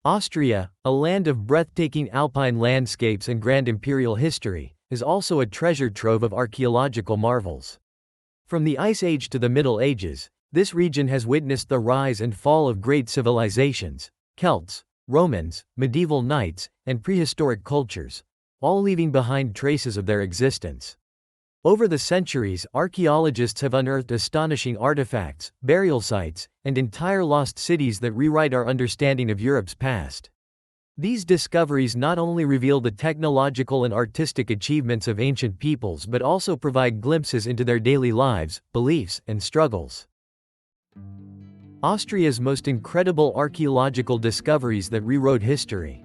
Austria, a land of breathtaking alpine landscapes and grand imperial history, is also a treasure trove of archaeological marvels. From the Ice Age to the Middle Ages, this region has witnessed the rise and fall of great civilizations: Celts, Romans, medieval knights, and prehistoric cultures, all leaving behind traces of their existence. Over the centuries, archaeologists have unearthed astonishing artifacts, burial sites, and entire lost cities that rewrite our understanding of Europe's past. These discoveries not only reveal the technological and artistic achievements of ancient peoples but also provide glimpses into their daily lives, beliefs, and struggles. Austria's most incredible archaeological discoveries that rewrote history.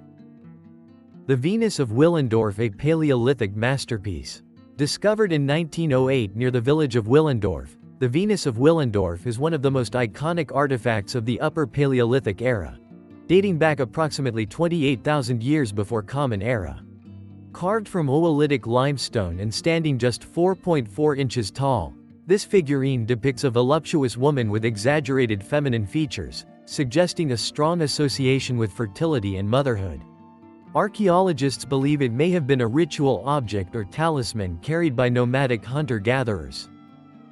The Venus of Willindorf, a Paleolithic masterpiece. Discovered in 1908 near the village of Willindorf, the Venus of Willindorf is one of the most iconic artifacts of the Upper Paleolithic era, dating back approximately 28,000 years before Common Era. Carved from Oolitic limestone and standing just 4.4 inches tall, this figurine depicts a voluptuous woman with exaggerated feminine features, suggesting a strong association with fertility and motherhood. Archaeologists believe it may have been a ritual object or talisman carried by nomadic hunter-gatherers.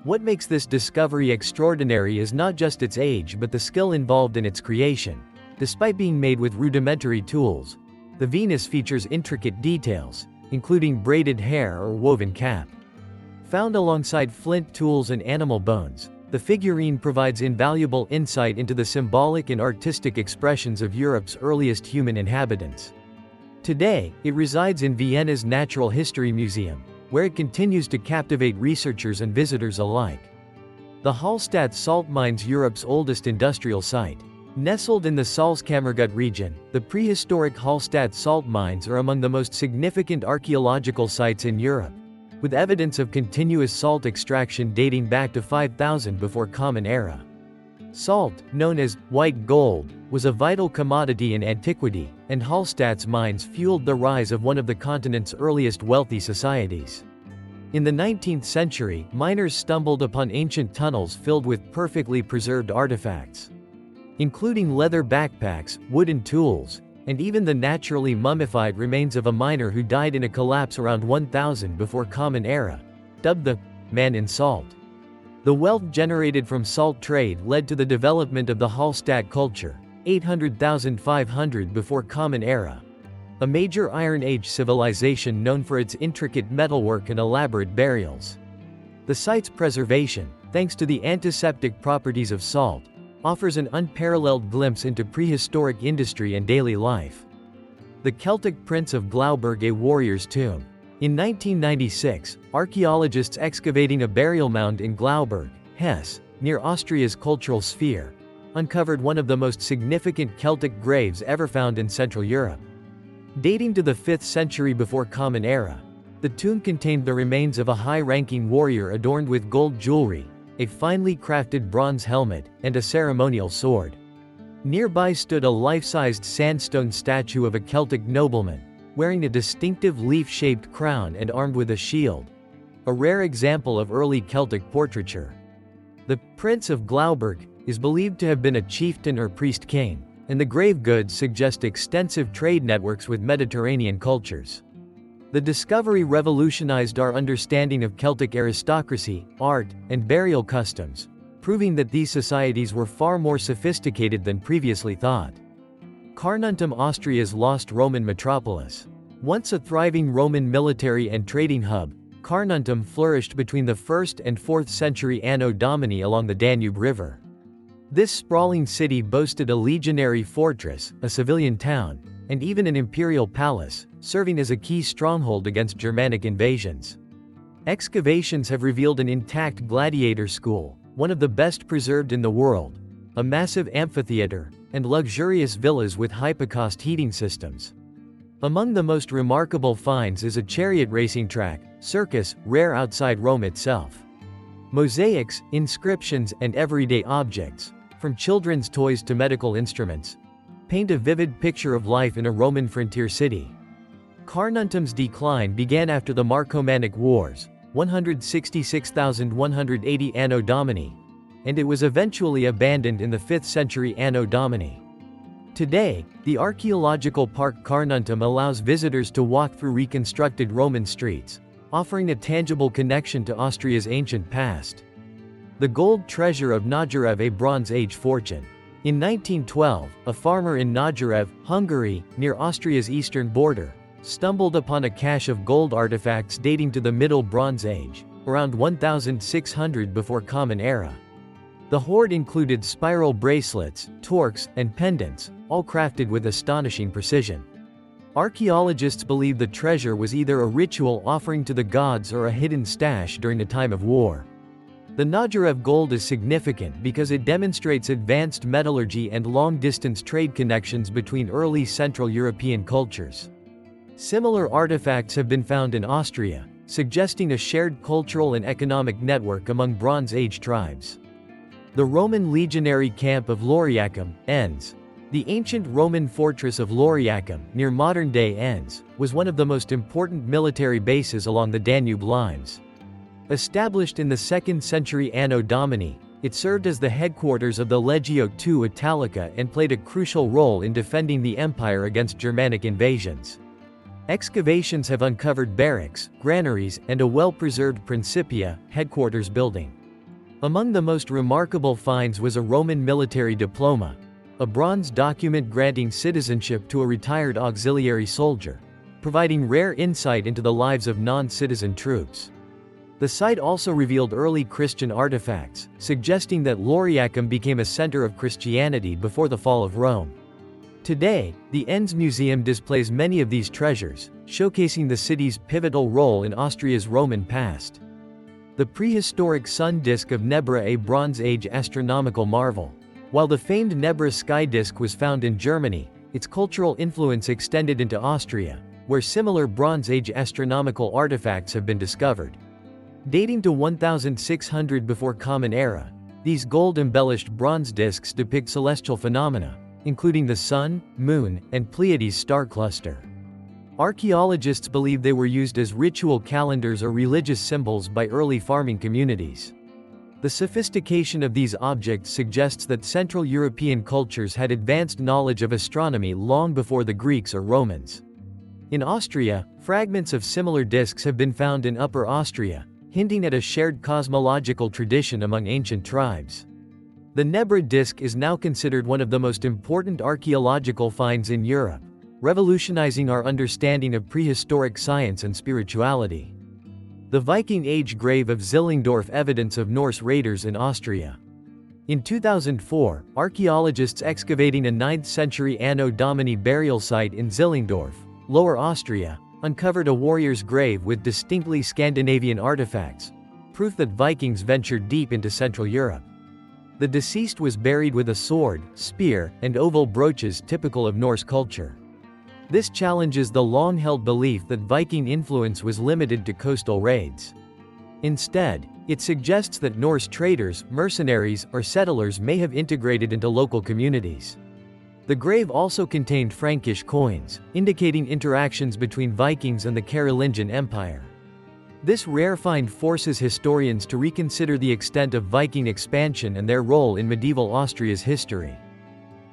What makes this discovery extraordinary is not just its age but the skill involved in its creation. Despite being made with rudimentary tools, the Venus features intricate details, including braided hair or woven cap. Found alongside flint tools and animal bones, the figurine provides invaluable insight into the symbolic and artistic expressions of Europe's earliest human inhabitants. Today, it resides in Vienna's Natural History Museum, where it continues to captivate researchers and visitors alike. The Holstat salt mines, Europe's oldest industrial site. Nestled in the Salzkammergut region, the prehistoric Holstat salt mines are among the most significant archaeological sites in Europe, with evidence of continuous salt extraction dating back to 5000 before Common Era. Salt, known as white gold, was a vital commodity in antiquity, and Holstat's mines fueled the rise of one of the continent's earliest wealthy societies. In the 19th century, miners stumbled upon ancient tunnels filled with perfectly preserved artifacts, including leather backpacks, wooden tools, and even the naturally mummified remains of a miner who died in a collapse around 1000 before Common Era, dubbed the Man in Salt. The wealth generated from salt trade led to the development of the Holstat culture, 800,500 before Common Era, a major Iron Age civilization known for its intricate metalwork and elaborate burials. The site's preservation, thanks to the antiseptic properties of salt, offers an unparalleled glimpse into prehistoric industry and daily life. The Celtic Prince of Glowberg, a warrior's tomb. In 1996, archaeologists excavating a burial mound in Glowberg, Hesse, near Austria's cultural sphere, uncovered one of the most significant Celtic graves ever found in Central Europe. Dating to the 5th century before Common Era, the tomb contained the remains of a high-ranking warrior adorned with gold jewelry, a finely crafted bronze helmet, and a ceremonial sword. Nearby stood a life-sized sandstone statue of a Celtic nobleman, wearing a distinctive leaf-shaped crown and armed with a shield, a rare example of early Celtic portraiture. The Prince of Glowberg is believed to have been a chieftain or priest-king, and the grave goods suggest extensive trade networks with Mediterranean cultures. The discovery revolutionized our understanding of Celtic aristocracy, art, and burial customs, proving that these societies were far more sophisticated than previously thought. Carnantum, Austria's lost Roman metropolis. Once a thriving Roman military and trading hub, Carnantum flourished between the 1st and 4th century Anno Domini along the Danube River. This sprawling city boasted a legionary fortress, a civilian town, and even an imperial palace, serving as a key stronghold against Germanic invasions. Excavations have revealed an intact gladiator school, one of the best preserved in the world, a massive amphitheater, and luxurious villas with hypocaust heating systems. Among the most remarkable finds is a chariot racing track, circus, rare outside Rome itself. Mosaics, inscriptions, and everyday objects, from children's toys to medical instruments, paint a vivid picture of life in a Roman frontier city. Carnantum's decline began after the Marcomannic Wars, 166,180 Anno Domini, and it was eventually abandoned in the 5th century Anno Domini. Today, the archaeological park Carnantum allows visitors to walk through reconstructed Roman streets, offering a tangible connection to Austria's ancient past. The gold treasure of Najerev, a Bronze Age fortune. In 1912, a farmer in Najerev, Hungary, near Austria's eastern border, stumbled upon a cache of gold artifacts dating to the Middle Bronze Age, around 1600 before Common Era. The hoard included spiral bracelets, torques, and pendants, all crafted with astonishing precision. Archaeologists believe the treasure was either a ritual offering to the gods or a hidden stash during a time of war. The Najerev gold is significant because it demonstrates advanced metallurgy and long-distance trade connections between early Central European cultures. Similar artifacts have been found in Austria, suggesting a shared cultural and economic network among Bronze Age tribes. The Roman legionary camp of Lauriacum, Enns. The ancient Roman fortress of Lauriacum, near modern-day Enns, was one of the most important military bases along the Danube lines. Established in the 2nd century Anno Domini, it served as the headquarters of the Legio II Italica and played a crucial role in defending the empire against Germanic invasions. Excavations have uncovered barracks, granaries, and a well-preserved Principia, headquarters building. Among the most remarkable finds was a Roman military diploma, a bronze document granting citizenship to a retired auxiliary soldier, providing rare insight into the lives of non-citizen troops. The site also revealed early Christian artifacts, suggesting that Lauriacum became a center of Christianity before the fall of Rome. Today, the Enns Museum displays many of these treasures, showcasing the city's pivotal role in Austria's Roman past. The prehistoric Sundisk of Nebra, a Bronze Age astronomical marvel. While the famed Nebra sky disk was found in Germany, its cultural influence extended into Austria, where similar Bronze Age astronomical artifacts have been discovered. Dating to 1600 before Common Era, these gold-embellished bronze discs depict celestial phenomena, including the Sun, Moon, and Pleiades star cluster. Archaeologists believe they were used as ritual calendars or religious symbols by early farming communities. The sophistication of these objects suggests that Central European cultures had advanced knowledge of astronomy long before the Greeks or Romans. In Austria, fragments of similar discs have been found in Upper Austria, hinting at a shared cosmological tradition among ancient tribes. The Nebra disk is now considered one of the most important archaeological finds in Europe, revolutionizing our understanding of prehistoric science and spirituality. The Viking Age grave of Zillindingorf, evidence of Norse raiders in Austria. In 2004, archaeologists excavating a 9th century Anno Domini burial site in Zillindingorf, Lower Austria, uncovered a warrior's grave with distinctly Scandinavian artifacts, proof that Vikings ventured deep into Central Europe. The deceased was buried with a sword, spear, and oval brooches typical of Norse culture. This challenges the long-held belief that Viking influence was limited to coastal raids. Instead, it suggests that Norse traders, mercenaries, or settlers may have integrated into local communities. The grave also contained Frankish coins, indicating interactions between Vikings and the Carolingian Empire. This rare find forces historians to reconsider the extent of Viking expansion and their role in medieval Austria's history.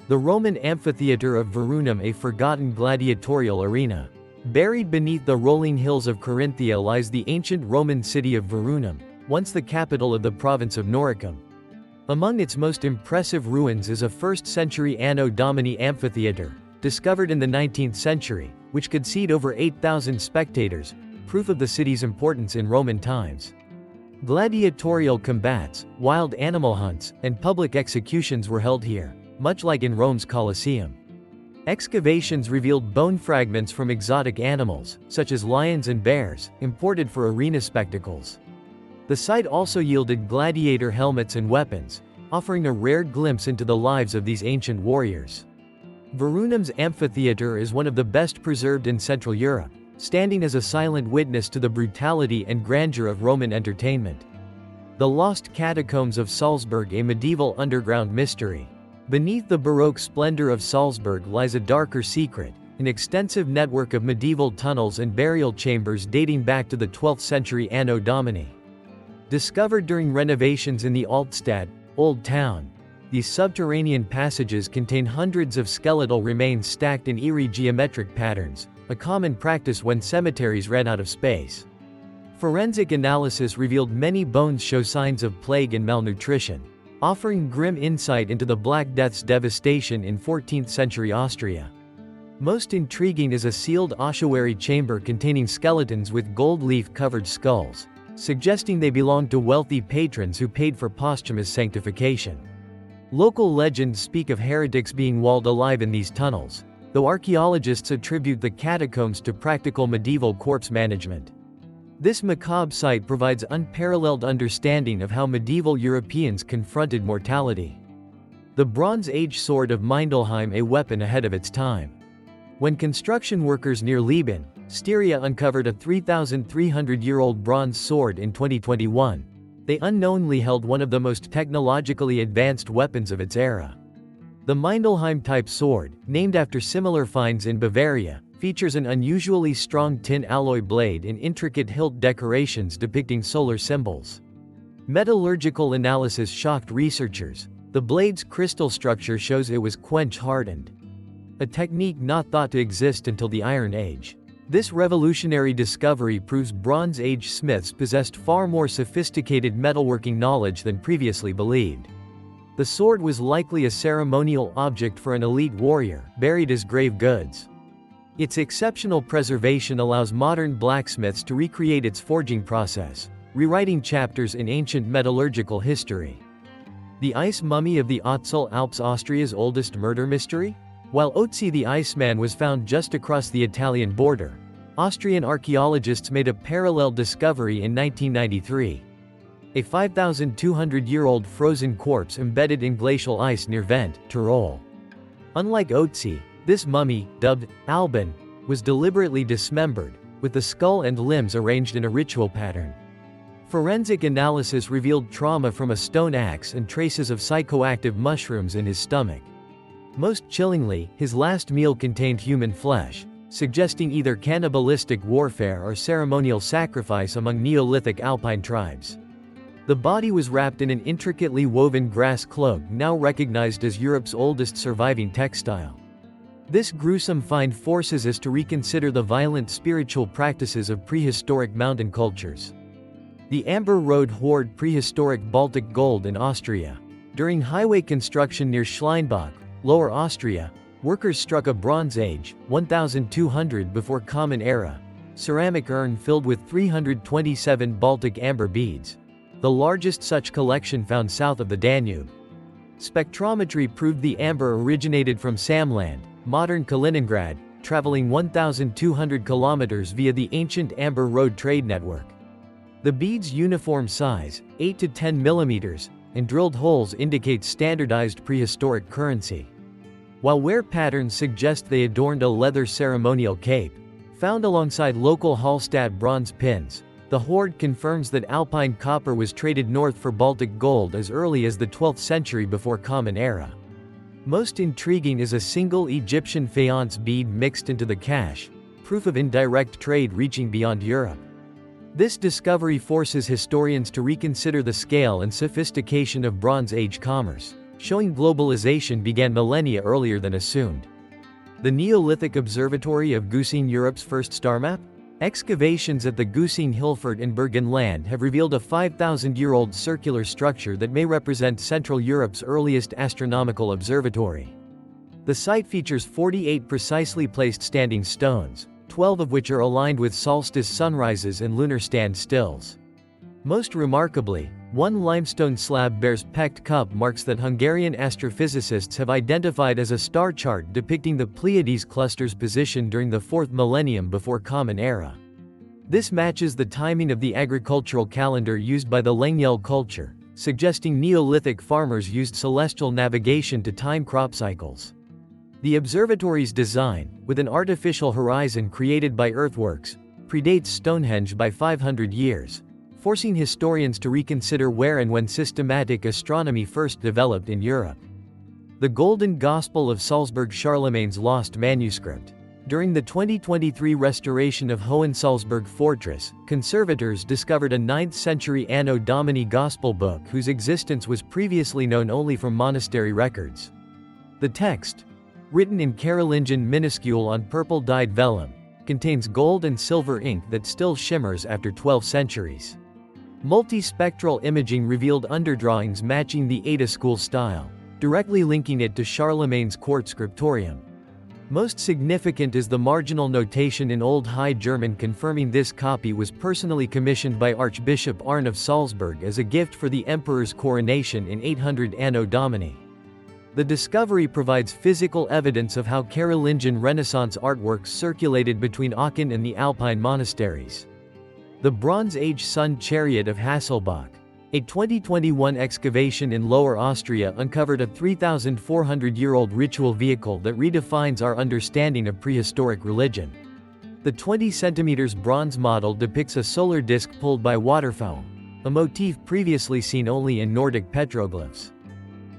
The Roman Amphitheater of Verunum, a forgotten gladiatorial arena. Buried beneath the rolling hills of Carinthia lies the ancient Roman city of Verunum, once the capital of the province of Noricum. Among its most impressive ruins is a 1st century Anno Domini amphitheater, discovered in the 19th century, which could seat over 8,000 spectators, proof of the city's importance in Roman times. Gladiatorial combats, wild animal hunts, and public executions were held here, much like in Rome's Colosseum. Excavations revealed bone fragments from exotic animals, such as lions and bears, imported for arena spectacles. The site also yielded gladiator helmets and weapons, offering a rare glimpse into the lives of these ancient warriors. Verunum's amphitheater is one of the best preserved in Central Europe, standing as a silent witness to the brutality and grandeur of Roman entertainment. The lost catacombs of Salsburg, a medieval underground mystery. Beneath the Baroque splendor of Salsburg lies a darker secret, an extensive network of medieval tunnels and burial chambers dating back to the 12th century Anno Domini. Discovered during renovations in the Holstat, Old Town, These subterranean passages contain hundreds of skeletal remains stacked in eerie geometric patterns, a common practice when cemeteries ran out of space. Forensic analysis revealed many bones show signs of plague and malnutrition, offering grim insight into the Black Death's devastation in 14th-century Austria. Most intriguing is a sealed ossuary chamber containing skeletons with gold leaf-covered skulls, suggesting they belonged to wealthy patrons who paid for posthumous sanctification. Local legends speak of heretics being walled alive in these tunnels, though archaeologists attribute the catacombs to practical medieval corpse management. This macabre site provides unparalleled understanding of how medieval Europeans confronted mortality. The Bronze Age sword of Mindelheim, a weapon ahead of its time. When construction workers near Liban, Styria uncovered a 3,300-year-old bronze sword in 2021, they unknowingly held one of the most technologically advanced weapons of its era. The Mindelheim-type sword, named after similar finds in Bavaria, features an unusually strong tin alloy blade in intricate hilt decorations depicting solar symbols. Metallurgical analysis shocked researchers. The blade's crystal structure shows it was quench-hardened, a technique not thought to exist until the Iron Age. This revolutionary discovery proves Bronze Age smiths possessed far more sophisticated metalworking knowledge than previously believed. The sword was likely a ceremonial object for an elite warrior, buried as grave goods. Its exceptional preservation allows modern blacksmiths to recreate its forging process, rewriting chapters in ancient metallurgical history. The ice mummy of the Ottos Alps, Austria's oldest murder mystery? While Otzi the Iceman was found just across the Italian border, Austrian archaeologists made a parallel discovery in 1993. A 5,200-year-old frozen corpse embedded in glacial ice near Vent, Tyrol. Unlike Otzi, this mummy, dubbed Alban, was deliberately dismembered, with the skull and limbs arranged in a ritual pattern. Forensic analysis revealed trauma from a stone axe and traces of psychoactive mushrooms in his stomach. Most chillingly, his last meal contained human flesh, suggesting either cannibalistic warfare or ceremonial sacrifice among Neolithic alpine tribes. The body was wrapped in an intricately woven grass cloak now recognized as Europe's oldest surviving textile. This gruesome find forces us to reconsider the violent spiritual practices of prehistoric mountain cultures. The Amber Road hoard prehistoric Baltic gold in Austria. During highway construction near Schleinbach, Lower Austria, workers struck a Bronze Age, 1200 before Common Era, ceramic urn filled with 327 Baltic amber beads, the largest such collection found south of the Danube. Spectrometry proved the amber originated from Samland, modern Kaliningrad, traveling 1,200 kilometers via the ancient Amber Road trade network. The beads' uniform size, 8 to 10 millimeters, and drilled holes indicate standardized prehistoric currency. While wear patterns suggest they adorned a leather ceremonial cape, found alongside local Holstat bronze pins, the hoard confirms that alpine copper was traded north for Baltic gold as early as the 12th century before Common Era. Most intriguing is a single Egyptian faience bead mixed into the cache, proof of indirect trade reaching beyond Europe. This discovery forces historians to reconsider the scale and sophistication of Bronze Age commerce, showing globalization began millennia earlier than assumed. The Neolithic Observatory of Goosing, Europe's first star map? Excavations at the Goosing Hilfert in Burgenland have revealed a 5,000-year-old circular structure that may represent Central Europe's earliest astronomical observatory. The site features 48 precisely placed standing stones, 12 of which are aligned with solstice sunrises and lunar stand-stills. Most remarkably, one limestone slab bears Pecht cup marks that Hungarian astrophysicists have identified as a star chart depicting the Pleiades cluster's position during the 4th millennium before Common Era. This matches the timing of the agricultural calendar used by the Lengyel culture, suggesting Neolithic farmers used celestial navigation to time crop cycles. The observatory's design, with an artificial horizon created by earthworks, predates Stonehenge by 500 years, forcing historians to reconsider where and when systematic astronomy first developed in Europe. The Golden Gospel of Salsburg, Charlemagne's lost manuscript. During the 2023 restoration of Hohensalzburg Fortress, conservators discovered a 9th century Anno Domini Gospel book whose existence was previously known only from monastery records. The text, written in Carolingian minuscule on purple-dyed vellum, contains gold and silver ink that still shimmers after 12 centuries. Multispectral imaging revealed underdrawings matching the Ada school style, directly linking it to Charlemagne's court scriptorium. Most significant is the marginal notation in Old High German confirming this copy was personally commissioned by Archbishop Arne of Salzburg as a gift for the emperor's coronation in 800 Anno Domini. The discovery provides physical evidence of how Carolingian Renaissance artworks circulated between Aachen and the Alpine monasteries. The Bronze Age Sun Chariot of Hasselbach, a 2021 excavation in Lower Austria, uncovered a 3,400-year-old ritual vehicle that redefines our understanding of prehistoric religion. The 20 cm bronze model depicts a solar disk pulled by waterfowl, a motif previously seen only in Nordic petroglyphs.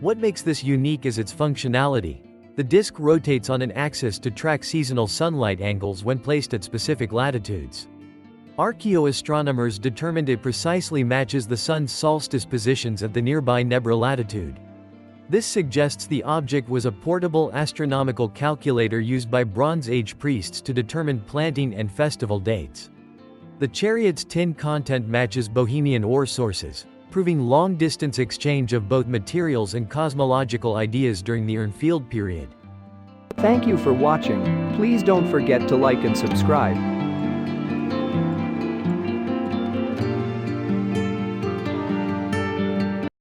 What makes this unique is its functionality. The disk rotates on an axis to track seasonal sunlight angles when placed at specific latitudes. Archaeoastronomers determined it precisely matches the sun's solstice positions at the nearby Nebra latitude. This suggests the object was a portable astronomical calculator used by Bronze Age priests to determine planting and festival dates. The chariot's tin content matches Bohemian ore sources, proving long-distance exchange of both materials and cosmological ideas during the Urnfield period. Thank you for watching. Please don't forget to like and subscribe.